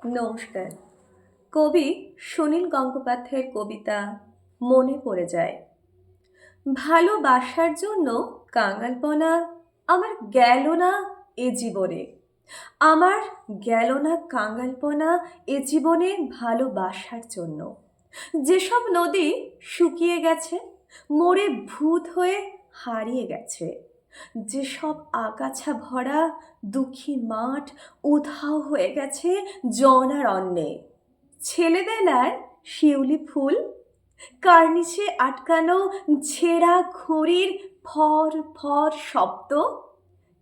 নমস্কার। কবি সুনীল গঙ্গোপাধ্যায়ের কবিতা মনে পড়ে যায়। ভালোবাসার জন্য কাঙালপনা আমার গেল না এ জীবনে। আমার গেল না কাঙালপনা এ জীবনে ভালোবাসার জন্য। যেসব নদী শুকিয়ে গেছে, মরে ভূত হয়ে হারিয়ে গেছে, যেসব আগাছা ভরা দুঃখী মাঠ উধাও হয়ে গেছে জনারণ্যে, ছেলেবেলার শিউলি ফুল, কার্নিশে আটকানো ছেঁড়া ঘড়ির ফর ফর শব্দ,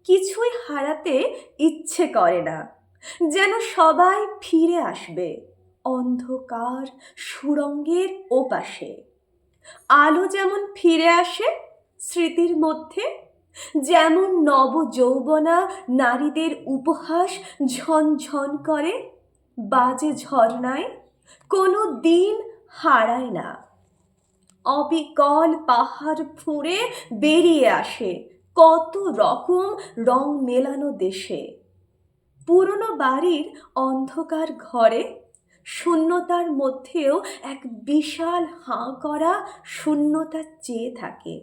কিছুই হারাতে ইচ্ছে করে না, যেন সবাই ফিরে আসবে অন্ধকার সুড়ঙ্গের ওপাশে। আলো যেমন ফিরে আসে স্মৃতির মধ্যে, যেমন নব যৌবনা নারীদের উপহাস ঝনঝন করে বাজে ঝরনায়, কোনো দিন হারায় না। অবিকল পাহাড় ফুঁড়ে বেরিয়ে আসে কত রকম রং মেলানো দেশে। পুরনো বাড়ির অন্ধকার ঘরে শূন্যতার মধ্যেও এক বিশাল হাঁ করা শূন্যতা চেয়ে থাকে।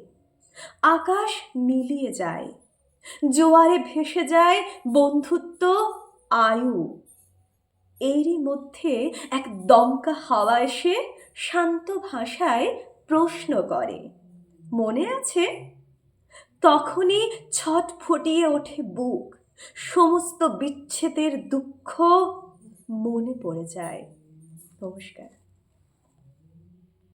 আকাশ মিলিয়ে যায়, জোয়ারে ভেসে যায় বন্ধুত্ব, আয়ু। এরই মধ্যে এক দমকা হাওয়া এসে শান্ত ভাষায় প্রশ্ন করে, মনে আছে? তখনই ছটফটিয়ে ওঠে বুক, সমস্ত বিচ্ছেদের দুঃখ মনে পড়ে যায়। নমস্কার।